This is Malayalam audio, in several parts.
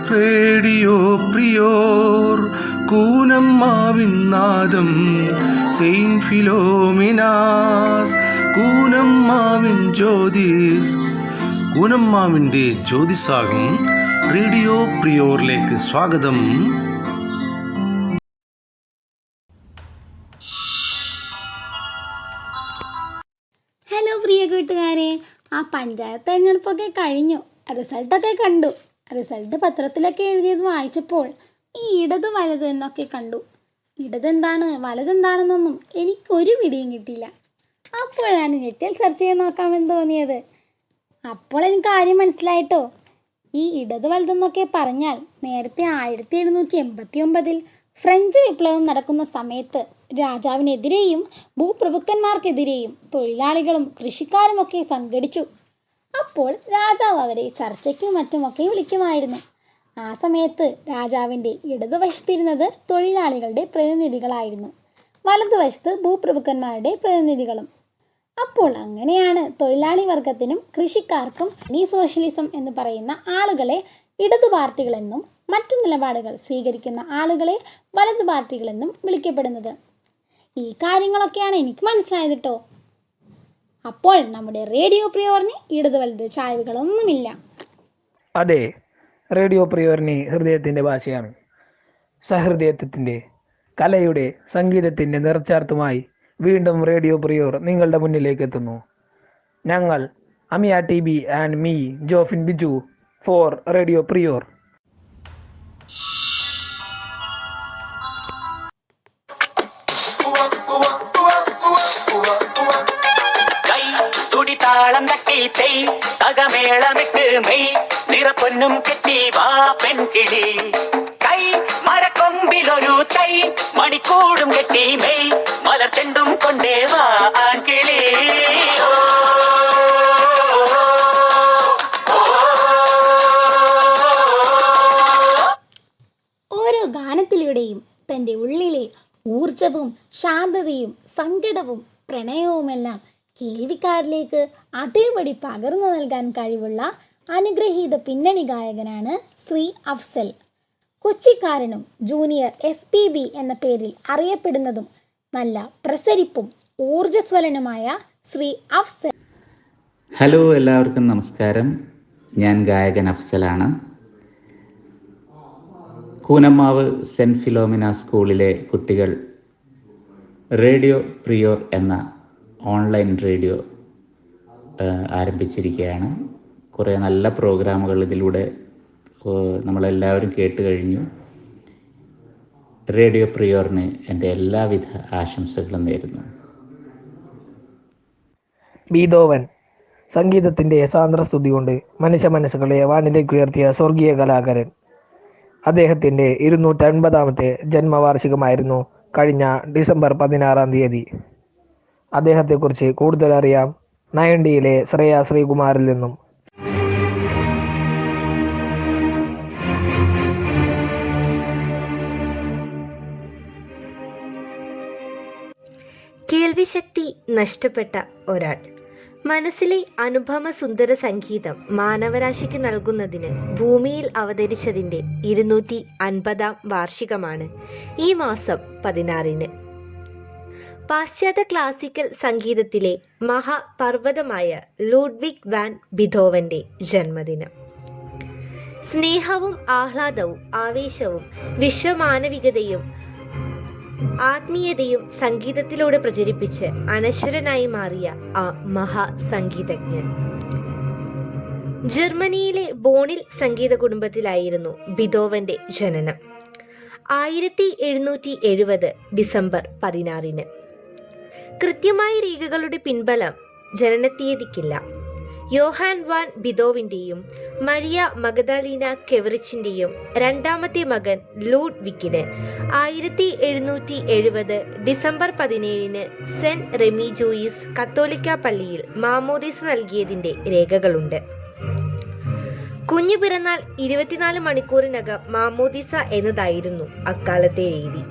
റേഡിയോ പ്രിയോർ കൂനമ്മാവിൻ നാദം സെയിന്റ് ഫിലോമിനാസ് കൂനമ്മാവിൻ ജ്യോതിസ്. കൂനമ്മാവിൻ്റെ ജ്യോതിസാകും റേഡിയോ പ്രിയോറിലേക്ക് സ്വാഗതം. ഹലോ പ്രിയ കൂട്ടുകാരെ, ആ പഞ്ചായത്ത് തെരഞ്ഞെടുപ്പൊക്കെ കഴിഞ്ഞു, റിസൾട്ടൊക്കെ കണ്ടു. റിസൾട്ട് പത്രത്തിലൊക്കെ എഴുതിയത് വായിച്ചപ്പോൾ ഈ ഇടത് വലത് എന്നൊക്കെ കണ്ടു. ഇടതെന്താണ് വലതെന്താണെന്നൊന്നും എനിക്കൊരു പിടിയും കിട്ടിയില്ല. അപ്പോഴാണ് നെറ്റിൽ സെർച്ച് ചെയ്ത് നോക്കാമെന്ന് തോന്നിയത്. അപ്പോൾ എനിക്ക് കാര്യം മനസ്സിലായിട്ടോ. ഈ ഇടത് വലതെന്നൊക്കെ പറഞ്ഞാൽ നേരത്തെ 1789 ഫ്രഞ്ച് വിപ്ലവം നടക്കുന്ന സമയത്ത് രാജാവിനെതിരെയും ഭൂപ്രഭുക്കന്മാർക്കെതിരെയും തൊഴിലാളികളും കൃഷിക്കാരുമൊക്കെ സംഘടിച്ചു. അപ്പോൾ രാജാവ് അവരെ ചർച്ചയ്ക്കും മറ്റുമൊക്കെ വിളിക്കുമായിരുന്നു. ആ സമയത്ത് രാജാവിൻ്റെ ഇടതുവശത്തിരുന്നത് തൊഴിലാളികളുടെ പ്രതിനിധികളായിരുന്നു, വലതുവശത്ത് ഭൂപ്രഭുക്കന്മാരുടെ പ്രതിനിധികളും. അപ്പോൾ അങ്ങനെയാണ് തൊഴിലാളി വർഗത്തിനും കൃഷിക്കാർക്കും ഈ സോഷ്യലിസം എന്ന് പറയുന്ന ആളുകളെ ഇടതു പാർട്ടികളെന്നും മറ്റു നിലപാടുകൾ സ്വീകരിക്കുന്ന ആളുകളെ വലതു പാർട്ടികളെന്നും വിളിക്കപ്പെടുന്നത്. ഈ കാര്യങ്ങളൊക്കെയാണ് എനിക്ക് മനസ്സിലായത് കേട്ടോ. അപ്പോൾ നമ്മുടെ റേഡിയോ പ്രിയോറിന് ഇടതു വലത് ചായ്വുകളൊന്നുമില്ല. അതെ, റേഡിയോ പ്രിയോറിന് ഹൃദയത്തിൻ്റെ ഭാഷയാണ്. സഹൃദയത്വത്തിൻ്റെ, കലയുടെ, സംഗീതത്തിൻ്റെ നിറച്ചാർത്തുമായി വീണ്ടും റേഡിയോ പ്രിയോർ നിങ്ങളുടെ മുന്നിലേക്ക് എത്തുന്നു. ഞങ്ങൾ Amiya T B and me Jofin Biju for radio പ്രിയോർ. താളം തട്ടി തെയ് തകമേളമിട്ട് മെയ് നിറപ്പൊന്നും കെട്ടി വാ പെൺകിളി. കൈ മരക്കൊമ്പിലൊരു തൈ മണിക്കൂടും കെട്ടി മെയ് മലർച്ചെണ്ടും കൊണ്ടേ വാ ആൺകിളി. ഓരോ ഗാനത്തിലൂടെയും തൻ്റെ ഉള്ളിലെ ഊർജവും ശാന്തതയും സങ്കടവും പ്രണയവുമെല്ലാം കേൾവിക്കാരിലേക്ക് അതേപടി പകർന്നു നൽകാൻ കഴിവുള്ള അനുഗ്രഹീത പിന്നണി ഗായകനാണ് ശ്രീ അഫ്സൽ. കൊച്ചിക്കാരനും ജൂനിയർ SPB എന്ന പേരിൽ അറിയപ്പെടുന്നതും നല്ല പ്രസരിപ്പും ഊർജ്ജസ്വലനുമായ ശ്രീ അഫ്സൽ. ഹലോ, എല്ലാവർക്കും നമസ്കാരം. ഞാൻ ഗായകൻ അഫ്സലാണ്. കൂനമ്മാവ് സെൻറ്റ് ഫിലോമിന സ്കൂളിലെ കുട്ടികൾ റേഡിയോ പ്രിയോർ എന്ന ഓൺലൈൻ റേഡിയോ ആരംഭിച്ചിരിക്കുകയാണ്. കുറേ നല്ല പ്രോഗ്രാമുകൾ ഇതിലൂടെ നമ്മളെല്ലാവരും കേട്ട് കഴിഞ്ഞു. റേഡിയോ പ്രിയോറിന് എൻ്റെ എല്ലാവിധ ആശംസകളും നേരുന്നു. ബീതോവൻ സംഗീതത്തിൻ്റെ സാന്ദ്രസ്തുതി കൊണ്ട് മനുഷ്യ മനസ്സുകളെ വാനിലേക്ക് ഉയർത്തിയ സ്വർഗീയ കലാകാരൻ. അദ്ദേഹത്തിൻ്റെ 250ാമത്തെ ജന്മവാർഷികമായിരുന്നു കഴിഞ്ഞ ഡിസംബർ 16-ാം തീയതി. അദ്ദേഹത്തെക്കുറിച്ച് കൂടുതൽ അറിയാം 90യിലെ ശ്രേയ ശ്രീകുമാറിൽ നിന്നും. കേൾവിശക്തി നഷ്ടപ്പെട്ട ഒരാൾ മനസ്സിലെ അനുപമ സുന്ദര സംഗീതം മാനവരാശിക്ക് നൽകുന്നതിന് ഭൂമിയിൽ അവതരിച്ചതിൻ്റെ 250ാം വാർഷികമാണ് ഈ മാസം 16-ന്. പാശ്ചാത്യ ക്ലാസിക്കൽ സംഗീതത്തിലെ മഹാപർവ്വതമായ ലൂഡ്വിഗ് വാൻ ബീഥോവന്റെ ജന്മദിനം. സ്നേഹവും ആഹ്ലാദവും ആവേശവും വിശ്വമാനവികതയും ആത്മീയതയും സംഗീതത്തിലൂടെ പ്രചരിപ്പിച്ച് അനശ്വരനായി മാറിയ ആ മഹാസംഗീതജ്ഞൻ. ജർമ്മനിയിലെ ബോണിൽ സംഗീത കുടുംബത്തിലായിരുന്നു ബീഥോവന്റെ ജനനം. 1770 ഡിസംബർ 16-ന്. കൃത്യമായ രേഖകളുടെ പിൻബലം ജനനത്തീയതിക്കില്ല. യോഹാൻ വാൻ ബീഥോവന്റെയും മരിയ മഗദലീന കെവറിച്ചിന്റെയും രണ്ടാമത്തെ മകൻ ലൂഡ്വിക്കിന് 1770 ഡിസംബർ 17-ന് സെന്റ് റെമി ജൂയിസ് കത്തോലിക്ക പള്ളിയിൽ മാമോദീസ നൽകിയതിൻ്റെ രേഖകളുണ്ട്. കുഞ്ഞു പിറന്നാൽ 24 മണിക്കൂറിനകം മാമോദീസ എന്നതായിരുന്നു അക്കാലത്തെ രീതി.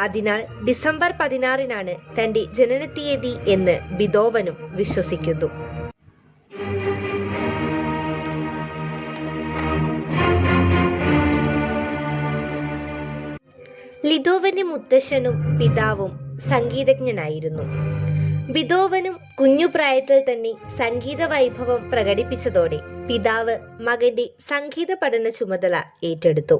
അതിനാൽ ഡിസംബർ 16 തന്റെ ജനനത്തീയതി എന്ന് ബിതോവനും വിശ്വസിക്കുന്നു. ലിതോവന്റെ മുത്തശ്ശനും പിതാവും സംഗീതജ്ഞനായിരുന്നു. ബിതോവനും കുഞ്ഞുപ്രായത്തിൽ തന്നെ സംഗീത വൈഭവം പ്രകടിപ്പിച്ചതോടെ പിതാവ് മകന്റെ സംഗീത പഠന ചുമതല ഏറ്റെടുത്തു.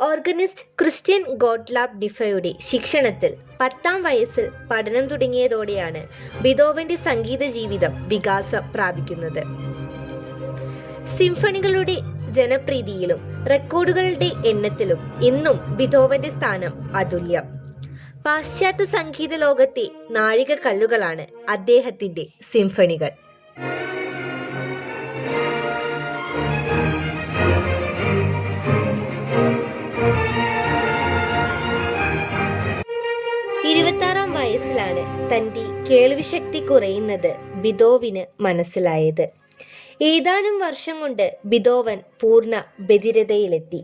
ഓർഗനിസ്റ്റ് ക്രിസ്ത്യൻ ഗോട്ട്ലാബ് ഡിഫയുടെ ശിക്ഷണത്തിൽ 10-ാം വയസ്സിൽ പഠനം തുടങ്ങിയതോടെയാണ് ബിതോവന്റെ സംഗീത ജീവിതം വികാസം പ്രാപിക്കുന്നത്. സിംഫണികളുടെ ജനപ്രീതിയിലും റെക്കോർഡുകളുടെ എണ്ണത്തിലും ഇന്നും ബിതോവന്റെ സ്ഥാനം അതുല്യം. പാശ്ചാത്യ സംഗീത ലോകത്തെ നാഴികക്കല്ലുകളാണ് അദ്ദേഹത്തിന്റെ സിംഫണികൾ. ാം വയസ്സിലാണ് തന്റെ കേൾവിശക്തി കുറയുന്നത് ബിതോവിന് മനസ്സിലായത്. ഏതാനും വർഷം കൊണ്ട് ബിതോവൻ പൂർണ്ണ ബധിരതയിലെത്തി.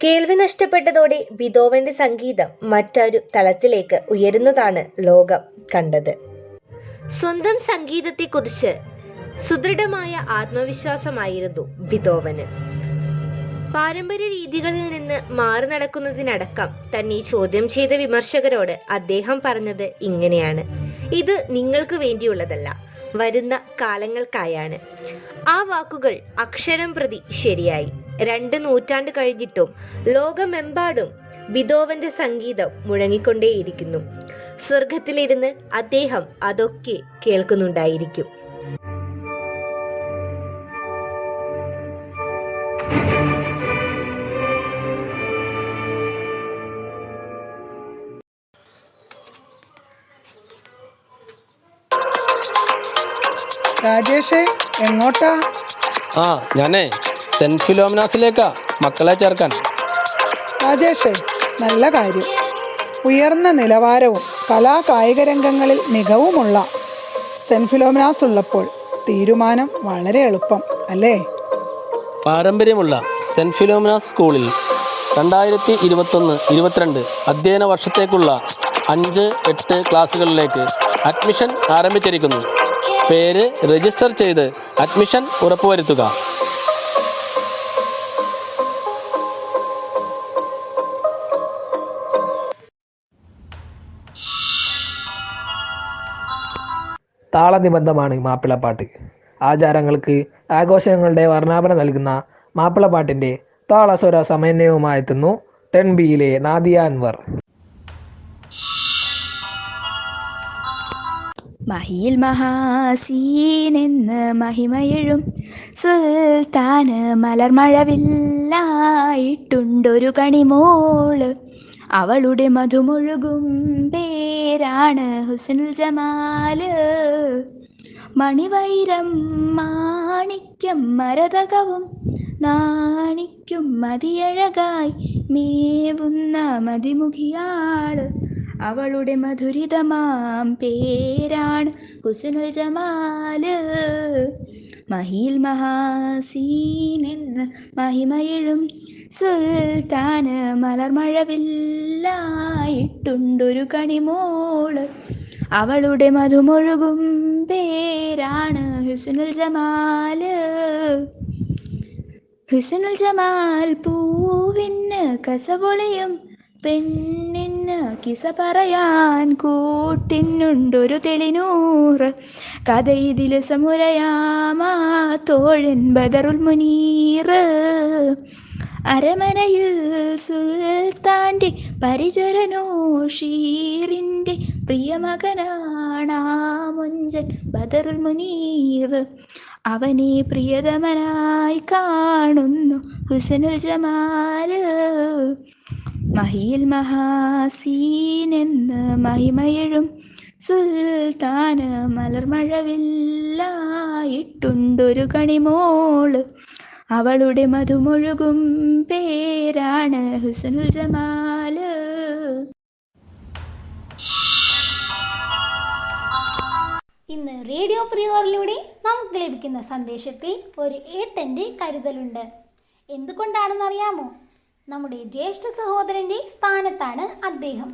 കേൾവി നഷ്ടപ്പെട്ടതോടെ ബിതോവന്റെ സംഗീതം മറ്റൊരു തലത്തിലേക്ക് ഉയരുന്നതാണ് ലോകം കണ്ടത്. സ്വന്തം സംഗീതത്തെക്കുറിച്ച് സുദൃഢമായ ആത്മവിശ്വാസമായിരുന്നു ബിതോവന്. പാരമ്പര്യ രീതികളിൽ നിന്ന് മാറി നടക്കുന്നതിനടക്കം തന്നെ ചോദ്യം ചെയ്ത വിമർശകരോട് അദ്ദേഹം പറഞ്ഞത് ഇങ്ങനെയാണ്: ഇത് നിങ്ങൾക്ക് വേണ്ടിയുള്ളതല്ല, വരുന്ന കാലങ്ങൾക്കായാണ്. ആ വാക്കുകൾ അക്ഷരം പ്രതി ശരിയായി. 2 നൂറ്റാണ്ട് കഴിഞ്ഞിട്ടും ലോകമെമ്പാടും ബിതോവന്റെ സംഗീതം മുഴങ്ങിക്കൊണ്ടേയിരിക്കുന്നു. സ്വർഗത്തിലിരുന്ന് അദ്ദേഹം അതൊക്കെ കേൾക്കുന്നുണ്ടായിരിക്കും. രാജേഷേ, എങ്ങോട്ടാ? ഞാനേ സെന്റ് ഫിലോമിനാസിലേക്കാ മക്കളെ ചേർക്കാൻ. രാജേഷേ, നല്ല കാര്യം. ഉയർന്ന നിലവാരവും കലാകായിക രംഗങ്ങളിൽ മികവുമുള്ള സെന്റ് ഫിലോമിനാസ് ഉള്ളപ്പോൾ തീരുമാനം വളരെ എളുപ്പം അല്ലേ? പാരമ്പര്യമുള്ള സെന്റ് ഫിലോമിനാസ് സ്കൂളിൽ 2021-22 അധ്യയന വർഷത്തേക്കുള്ള 5-8 ക്ലാസ്സുകളിലേക്ക് അഡ്മിഷൻ ആരംഭിച്ചിരിക്കുന്നു. പേര് രജിസ്റ്റർ ചെയ്ത് അഡ്മിഷൻ ഉറപ്പുവരുത്തുക. താളനിബന്ധമാണ് മാപ്പിളപ്പാട്ട്. ആചാരങ്ങൾക്ക് ആഘോഷങ്ങളുടെ വർണ്ണാഭന നൽകുന്ന മാപ്പിളപ്പാട്ടിൻ്റെ താളസ്വര സമന്വയവുമായെത്തുന്നു 10Bയിലെ നാദിയ അൻവർ. മഹിയിൽ മഹാസീനെന്ന് മഹിമയഴും സുൽത്താന് മലർമഴവില്ലായിട്ടുണ്ടൊരു കണിമോള്. അവളുടെ മധുമൊഴുകും പേരാണ് ഹുസ്നുൽ ജമാല്. മണിവൈരം മാണിക്യം മരതകവും നാണിക്കും മതിയഴകായി മേവുന്ന മതിമുഖിയാള്. അവളുടെ മധുരിതമാം പേരാണ് ഹുസ്നുൽ ജമാല്. മഹിയിൽ മഹാസീനെന്ന് മഹിമയഴും സുൽത്താന് മലർമഴവില്ലായിട്ടുണ്ടൊരു കണിമോള്. അവളുടെ മധുമൊഴുകും പേരാണ് ഹുസ്നുൽ ജമാല്. ഹുസ്നുൽ ജമാൽ പൂവിന് കസപൊളിയും പെണ്ണിന് കിസ പറയാൻ കൂട്ടിനുണ്ടൊരു തെളിനൂറ്. കഥ ഇതിൽ സമുരയാമാ തോഴൻ ബദറുൽ മുനീർ. അരമനയിൽ സുൽത്താൻ്റെ പരിചരനോ ഷീറിൻ്റെ പ്രിയമകനാണാ മുഞ്ചൻ ബദറുൽ മുനീർ. അവനെ പ്രിയതമനായി കാണുന്നു ഹുസ്നുൽ ജമാല്. മഹിയിൽ മഹാസീനെന്ന് മഹിമയഴും സുൽത്താന് മലർമഴവില്ലായിട്ടുണ്ടൊരു കണിമോള്. അവളുടെ മധുമൊഴുകും പേരാണ് ഹുസ്നുൽ ജമാല്. ഇന്ന് റേഡിയോ പ്രിയോറിലൂടെ നമുക്ക് ലഭിക്കുന്ന സന്ദേശത്തിൽ ഒരു ഏട്ടൻ്റെ കരുതലുണ്ട്. എന്തുകൊണ്ടാണെന്നറിയാമോ? നമ്മുടെ ജ്യേഷ്ഠ സഹോദരൻ്റെ സ്ഥാനത്താണ് അദ്ദേഹം.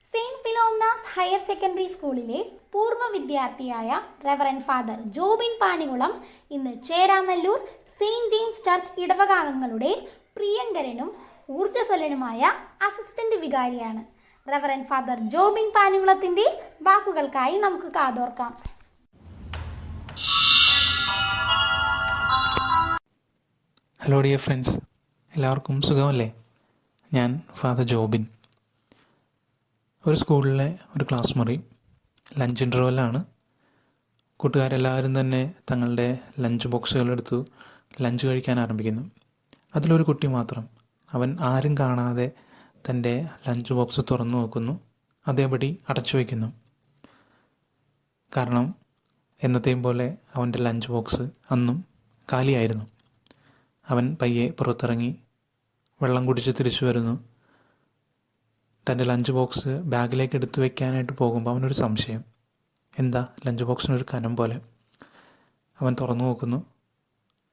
സെയിൻറ്റ് ഫിലോമിനാസ് ഹയർ സെക്കൻഡറി സ്കൂളിലെ പൂർവ്വ വിദ്യാർത്ഥിയായ റെവറൻഡ് ഫാദർ ജോബിൻ പാനികുളം ഇന്ന് ചേരാനല്ലൂർ സെയിൻറ്റ് ജെയിംസ് ചർച്ച് ഇടവകാംഗങ്ങളുടെ പ്രിയങ്കരനും ഊർജ്ജസ്വലനുമായ അസിസ്റ്റന്റ് വികാരിയാണ്. റെവറൻഡ് ഫാദർ ജോബിൻ പാനികുളത്തിൻ്റെ വാക്കുകൾക്കായി നമുക്ക് കാതോർക്കാം. ഹലോ ഡിയർ ഫ്രണ്ട്സ്, എല്ലാവർക്കും സുഖമല്ലേ? ഞാൻ ഫാദർ ജോബിൻ. ഒരു സ്കൂളിലെ ഒരു ക്ലാസ് മുറി ലഞ്ച് ഇൻ്റർവെല്ലാണ്. കൂട്ടുകാരെല്ലാവരും തന്നെ തങ്ങളുടെ ലഞ്ച് ബോക്സുകളെടുത്തു ലഞ്ച് കഴിക്കാൻ ആരംഭിക്കുന്നു. അതിലൊരു കുട്ടി മാത്രം, അവൻ ആരും കാണാതെ തൻ്റെ ലഞ്ച് ബോക്സ് തുറന്നു നോക്കുന്നു, അതേപടി അടച്ചു വയ്ക്കുന്നു. കാരണം എന്നത്തെയും പോലെ അവൻ്റെ ലഞ്ച് ബോക്സ് അന്നും കാലിയായിരുന്നു. അവൻ പയ്യെ പുറത്തിറങ്ങി വെള്ളം കുടിച്ച് തിരിച്ചു വരുന്നു. തൻ്റെ ലഞ്ച് ബോക്സ് ബാഗിലേക്ക് എടുത്തു വയ്ക്കാനായിട്ട് പോകുമ്പോൾ അവനൊരു സംശയം, എന്താ ലഞ്ച് ബോക്സിനൊരു കനം പോലെ. അവൻ തുറന്നു നോക്കുന്നു.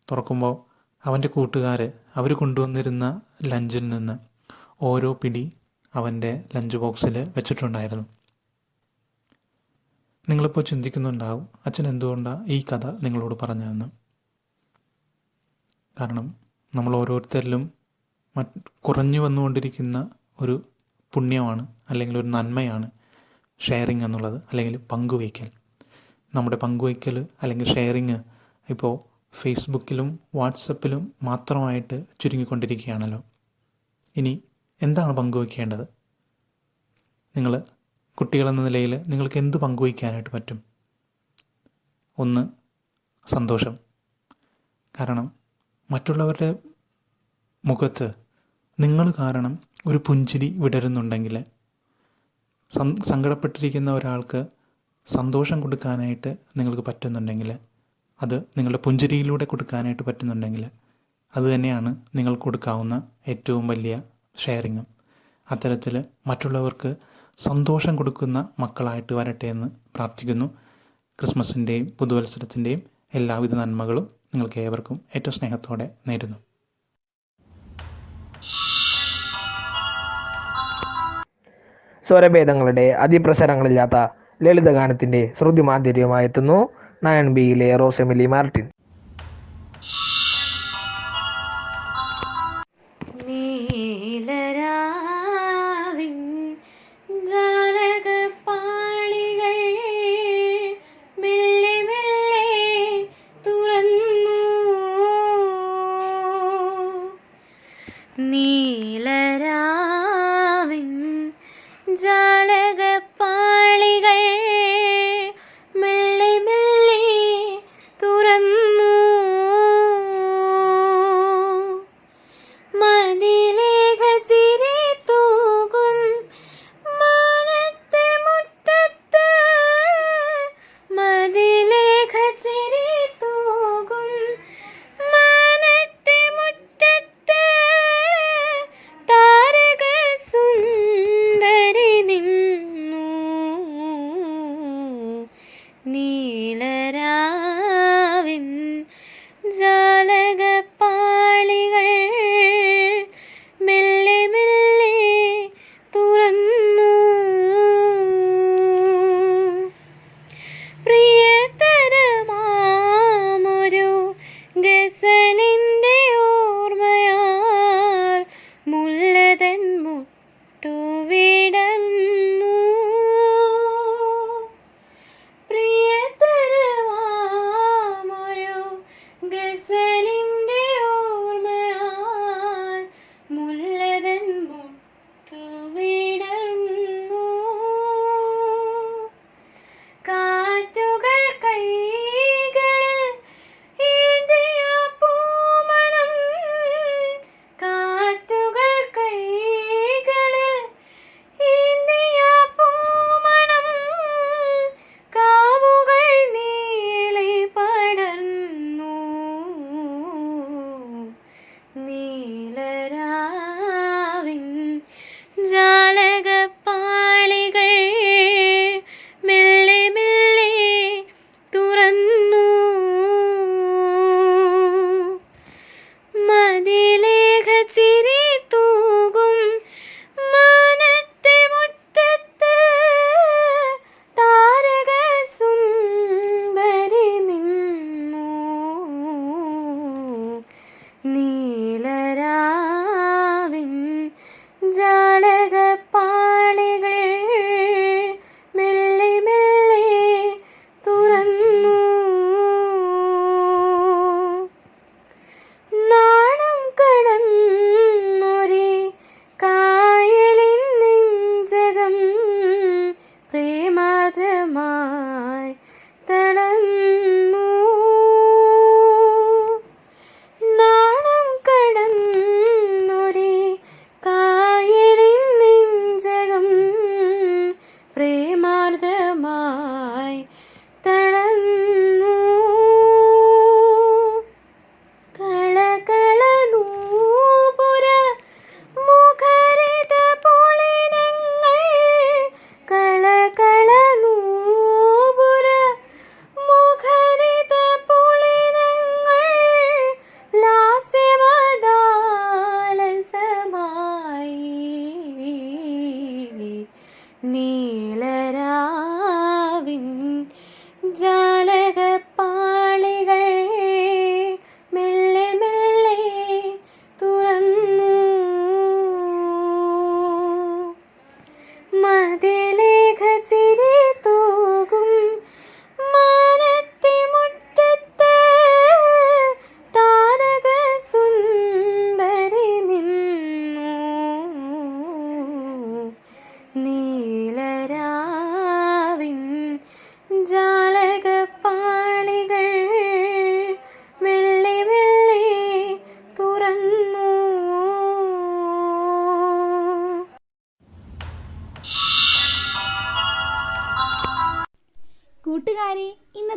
തുറക്കുമ്പോൾ അവൻ്റെ കൂട്ടുകാർ അവർ കൊണ്ടുവന്നിരുന്ന ലഞ്ചിൽ നിന്ന് ഓരോ പിടി അവൻ്റെ ലഞ്ച് ബോക്സിൽ വെച്ചിട്ടുണ്ടായിരുന്നു. നിങ്ങളിപ്പോൾ ചിന്തിക്കുന്നുണ്ടാവും, അച്ഛൻ എന്തുകൊണ്ടാണ് ഈ കഥ നിങ്ങളോട് പറഞ്ഞതെന്ന്. കാരണം നമ്മൾ ഓരോരുത്തരിലും കുറഞ്ഞു വന്നുകൊണ്ടിരിക്കുന്ന ഒരു പുണ്യമാണ് അല്ലെങ്കിൽ ഒരു നന്മയാണ് ഷെയറിങ് എന്നുള്ളത്, അല്ലെങ്കിൽ പങ്കുവയ്ക്കൽ. നമ്മുടെ പങ്കുവയ്ക്കൽ അല്ലെങ്കിൽ ഷെയറിങ് ഇപ്പോൾ ഫേസ്ബുക്കിലും വാട്സപ്പിലും മാത്രമായിട്ട് ചുരുങ്ങിക്കൊണ്ടിരിക്കുകയാണല്ലോ. ഇനി എന്താണ് പങ്കുവയ്ക്കേണ്ടത്? നിങ്ങൾ കുട്ടികളെന്ന നിലയിൽ നിങ്ങൾക്ക് എന്ത് പങ്കുവയ്ക്കാനായിട്ട് പറ്റും? ഒന്ന്, സന്തോഷം. കാരണം മറ്റുള്ളവരുടെ മുഖത്ത് നിങ്ങൾ കാരണം ഒരു പുഞ്ചിരി വിടരുന്നുണ്ടെങ്കിൽ, സങ്കടപ്പെട്ടിരിക്കുന്ന ഒരാൾക്ക് സന്തോഷം കൊടുക്കാനായിട്ട് നിങ്ങൾക്ക് പറ്റുന്നുണ്ടെങ്കിൽ, അത് നിങ്ങളുടെ പുഞ്ചിരിയിലൂടെ കൊടുക്കാനായിട്ട് പറ്റുന്നുണ്ടെങ്കിൽ, അത് തന്നെയാണ് നിങ്ങൾ കൊടുക്കാവുന്ന ഏറ്റവും വലിയ ഷെയറിങ്ങും. അത്തരത്തിൽ മറ്റുള്ളവർക്ക് സന്തോഷം കൊടുക്കുന്ന മക്കളായിട്ട് വരട്ടെ എന്ന് പ്രാർത്ഥിക്കുന്നു. ക്രിസ്മസിൻ്റെയും പുതുവത്സരത്തിൻ്റെയും എല്ലാവിധ നന്മകളും നിങ്ങൾക്ക് ഏവർക്കും ഏറ്റവും സ്നേഹത്തോടെ നേരുന്നു. സ്വരഭേദങ്ങളുടെ അതിപ്രസരങ്ങളില്ലാത്ത ലളിതഗാനത്തിൻ്റെ ശ്രുതിമാധുര്യമായി എത്തുന്നു 9Bയിലെ റോസെമിലി മാർട്ടിൻ. പ്രിയതരമാ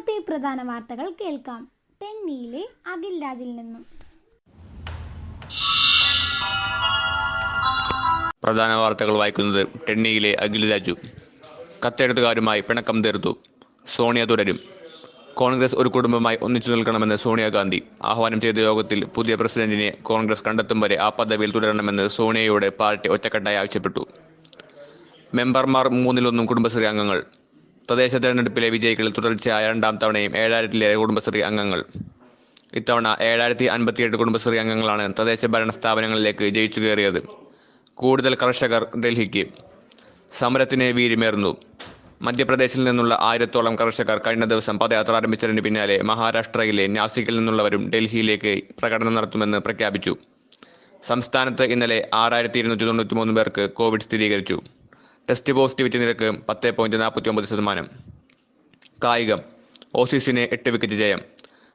ഇന്നത്തെ പ്രധാന വാർത്തകൾ കേൾക്കാം. ടെന്നിയിലെ അഖിൽ രാജിൽ നിന്നും. പ്രധാന വാർത്തകൾ വായിക്കുന്നത് ടെന്നിയിലെ അഖിൽ രാജു. കത്തെഴുത്തുകാരുമായി പിണക്കം തീർത്തു. സോണിയ തുടരും. കോൺഗ്രസ് ഒരു കുടുംബമായി ഒന്നിച്ചു നിൽക്കണമെന്ന് സോണിയാഗാന്ധി ആഹ്വാനം ചെയ്ത യോഗത്തിൽ പുതിയ പ്രസിഡന്റിനെ കോൺഗ്രസ് കണ്ടെത്തും വരെ ആ പദവിയിൽ തുടരണമെന്ന് സോണിയയോട് പാർട്ടി ഒറ്റക്കെട്ടായി ആവശ്യപ്പെട്ടു. മെമ്പർമാർ 3/1 കുടുംബശ്രീ അംഗങ്ങൾ. തദ്ദേശ തെരഞ്ഞെടുപ്പിലെ വിജയികളിൽ തുടർച്ചയായ 2ാം തവണയും 7000-ലേറെ കുടുംബശ്രീ അംഗങ്ങൾ. ഇത്തവണ 7058 കുടുംബശ്രീ അംഗങ്ങളാണ് തദ്ദേശ ഭരണ സ്ഥാപനങ്ങളിലേക്ക് ജയിച്ചു കയറിയത്. കൂടുതൽ കർഷകർ ഡൽഹിക്ക്. സമരത്തിന് വീര്യമേറുന്നു. മധ്യപ്രദേശിൽ നിന്നുള്ള 1000-ഓളം കർഷകർ കഴിഞ്ഞ ദിവസം പദയാത്ര ആരംഭിച്ചതിന് പിന്നാലെ മഹാരാഷ്ട്രയിലെ നാസിക്കിൽ നിന്നുള്ളവരും ഡൽഹിയിലേക്ക് പ്രകടനം നടത്തുമെന്ന് പ്രഖ്യാപിച്ചു. സംസ്ഥാനത്ത് ഇന്നലെ 6293 പേർക്ക് കോവിഡ് സ്ഥിരീകരിച്ചു. ടെസ്റ്റ് പോസിറ്റിവിറ്റി നിരക്ക് 10.49%. കായികം. ഓസീസിന് 8 വിക്കറ്റ് ജയം.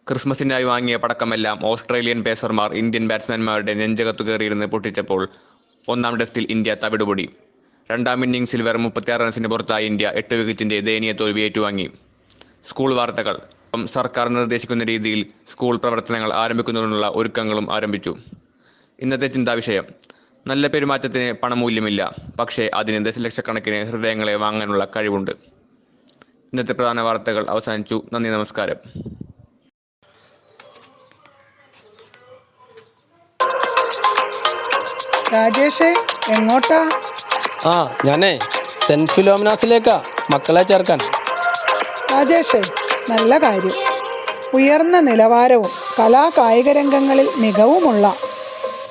ക്രിസ്മസിനായി വാങ്ങിയ പടക്കമെല്ലാം ഓസ്ട്രേലിയൻ പേസർമാർ ഇന്ത്യൻ ബാറ്റ്സ്മാൻമാരുടെ നെഞ്ചകത്തു കയറിയിരുന്ന് പൊട്ടിച്ചപ്പോൾ 1ാം ടെസ്റ്റിൽ ഇന്ത്യ തവിടുപൊടി. 2ാം ഇന്നിംഗ്സിൽ വെറും 36 റൺസിന് പുറത്തായ ഇന്ത്യ 8 വിക്കറ്റിന്റെ ദയനീയ തോൽവി ഏറ്റുവാങ്ങി. സ്കൂൾ വാർത്തകൾ. സർക്കാർ നിർദ്ദേശിക്കുന്ന രീതിയിൽ സ്കൂൾ പ്രവർത്തനങ്ങൾ ആരംഭിക്കുന്നതിനുള്ള ഒരുക്കങ്ങളും ആരംഭിച്ചു. ഇന്നത്തെ ചിന്താവിഷയം: നല്ല പെരുമാറ്റത്തിന് പണമൂല്യമില്ല, പക്ഷേ അതിന് ദശലക്ഷക്കണക്കിന് ഹൃദയങ്ങളെ വാങ്ങാനുള്ള കഴിവുണ്ട്. ഇന്നത്തെ പ്രധാന വാർത്തകൾ അവസാനിച്ചു. നന്ദി, നമസ്കാരം. രാജേഷേ, എങ്ങോട്ടാ? ഞാനേ സെന്റ് ഫിലോമിനാസിലേക്കാ മക്കളെ ചേർക്കാൻ. രാജേഷേ, നല്ല കാര്യം. ഉയർന്ന നിലവാരവും കായിക രംഗങ്ങളിൽ മികവുമുള്ള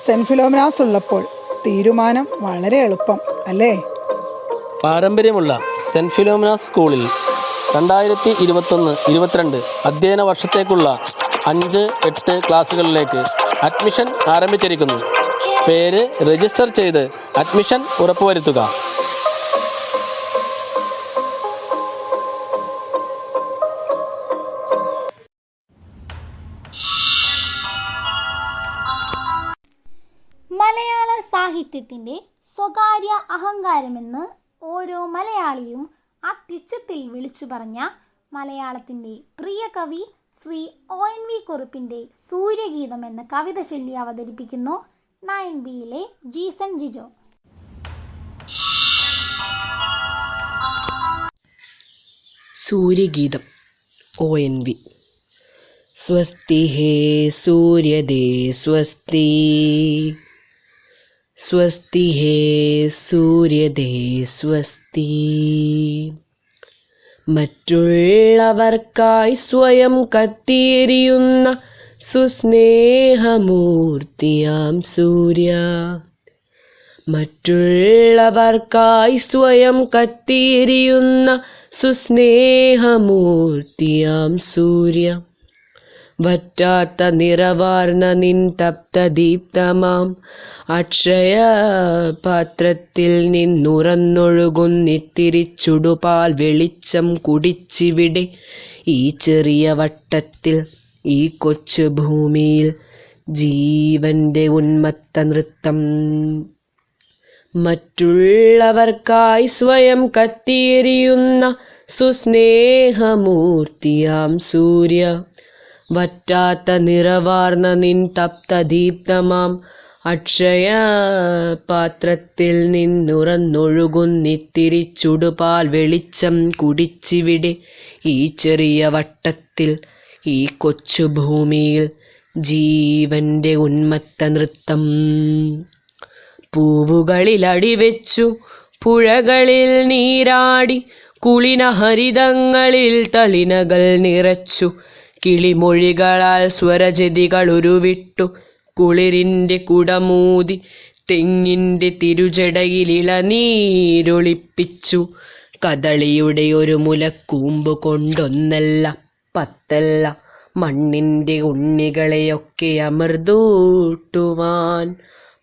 സെന്റ് ഫിലോമിനാസ് ഉള്ളപ്പോൾ തീരുമാനം വളരെ എളുപ്പം അല്ലേ? പാരമ്പര്യമുള്ള സെന്റ് ഫിലോമിനാസ് സ്കൂളിൽ 2021-22 അധ്യയന വർഷത്തേക്കുള്ള 5-8 ക്ലാസുകളിലേക്ക് അഡ്മിഷൻ ആരംഭിച്ചിരിക്കുന്നു. പേര് രജിസ്റ്റർ ചെയ്ത് അഡ്മിഷൻ ഉറപ്പുവരുത്തുക. മലയാള സാഹിത്യത്തിൻ്റെ സ്വകാര്യ അഹങ്കാരമെന്ന് ഓരോ മലയാളിയും അത്യുച്ചത്തിൽ വിളിച്ചു പറഞ്ഞ മലയാളത്തിൻ്റെ പ്രിയ കവി ശ്രീ ONV കുറുപ്പിൻ്റെ സൂര്യഗീതം എന്ന കവിത ചൊല്ലി അവതരിപ്പിക്കുന്നു 9Bയിലെ ജീസൺ ജിജോ. സൂര്യഗീതം. ONV. സ്വസ്തി ഹേ സൂര്യദേ സ്വസ്തി, സ്വസ്തി ഹേ സൂര്യദേ സ്വസ്തി. മറ്റുള്ളവർക്കായി സ്വയം കത്തിയെരിയുന്ന സുസ്നേഹമൂർത്തിയാം സൂര്യ, മറ്റുള്ളവർക്കായി സ്വയം കത്തിയെരിയുന്ന സുസ്നേഹമൂർത്തിയാം സൂര്യ. വറ്റാത്ത നിറവാർന്ന നിൻ തപ്തദീപ്തമാം അക്ഷയ പാത്രത്തിൽ നിന്നുറന്നൊഴുകുന്നിത്തിരി ചുടുപാൽ വെളിച്ചം കുടിച്ചിവിടെ ഈ ചെറിയ വട്ടത്തിൽ, ഈ കൊച്ചു ഭൂമിയിൽ ജീവന്റെ ഉന്മത്ത നൃത്തം. മറ്റുള്ളവർക്കായി സ്വയം കത്തിയെരിയുന്ന സുസ്നേഹമൂർത്തിയാം സൂര്യ, വറ്റാത്ത നിറവാർന്ന നിൻ തപ്തദീപ്തമാം അക്ഷയ പാത്രത്തിൽ നിന്നുറന്നൊഴുകുന്നിത്തിരി ചുടുപാൽ വെളിച്ചം കുടിച്ചിവിടെ ഈ ചെറിയ വട്ടത്തിൽ, ഈ കൊച്ചു ഭൂമിയിൽ ജീവന്റെ ഉന്മത്ത നൃത്തം. പൂവുകളിൽ അടിവെച്ചു പുഴകളിൽ നീരാടി കുളിനഹരിതങ്ങളിൽ തളിനകൾ നിറച്ചു കിളിമൊഴികളാൽ സ്വരജതികൾ ഉരുവിട്ടു കുളിരിൻ്റെ കുടമൂതി തെങ്ങിൻ്റെ തിരുജടയിൽ ഇളനീരൊളിപ്പിച്ചു. കദളിയുടെ ഒരു മുലക്കൂമ്പ് കൊണ്ടൊന്നല്ല 10 മണ്ണിൻ്റെ ഉണ്ണികളെയൊക്കെ അമർദൂട്ടുവാൻ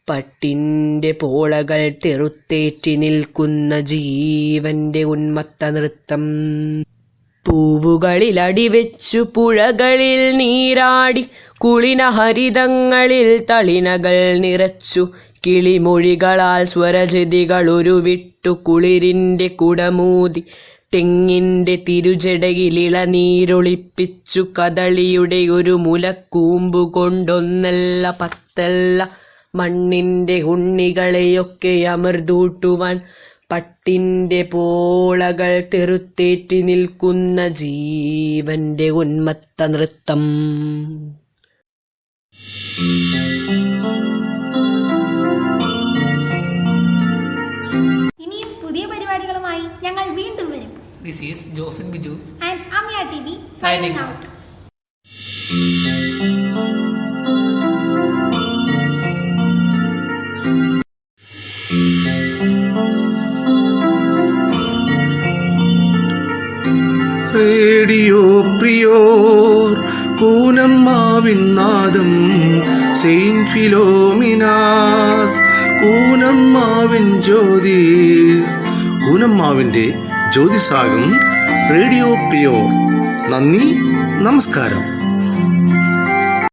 പട്ടിൻ്റെ പോളകൾ തെറുത്തേറ്റി നിൽക്കുന്ന ജീവന്റെ ഉന്മത്ത നൃത്തം. പൂവുകളിൽ അടിവെച്ചു പുഴകളിൽ നീരാടി കുളിനഹരിതങ്ങളിൽ തളിനകൾ നിറച്ചു കിളിമൊഴികളാൽ സ്വരജതികൾ ഉരുവിട്ടു കുളിരിൻ്റെ കുടമൂതി തെങ്ങിൻ്റെ തിരുജടയിലിളനീരൊളിപ്പിച്ചു കദളിയുടെ ഒരു മുലക്കൂമ്പു കൊണ്ടൊന്നല്ല പത്തല്ല മണ്ണിൻ്റെ ഉണ്ണികളെയൊക്കെ അമർദൂട്ടുവാൻ പട്ടിൻ്റെ പോളകൾ തെറുത്തേറ്റി നിൽക്കുന്ന ജീവന്റെ ഉന്മത്ത നൃത്തം. ഇനിയും പുതിയ പരിപാടികളുമായി ഞങ്ങൾ വീണ്ടും വരും. This is Jofin Biju And Amya TV signing out. Radio prior കൂനമ്മാവിൻ നാദം സെയിന്റ് ഫിലോമിനാസ് കൂനമ്മാവിൻ ജ്യോതിസ്. കൂനമ്മാവിൻ്റെ ജ്യോതിസാകും റേഡിയോ പ്രിയോർ. നന്ദി, നമസ്കാരം.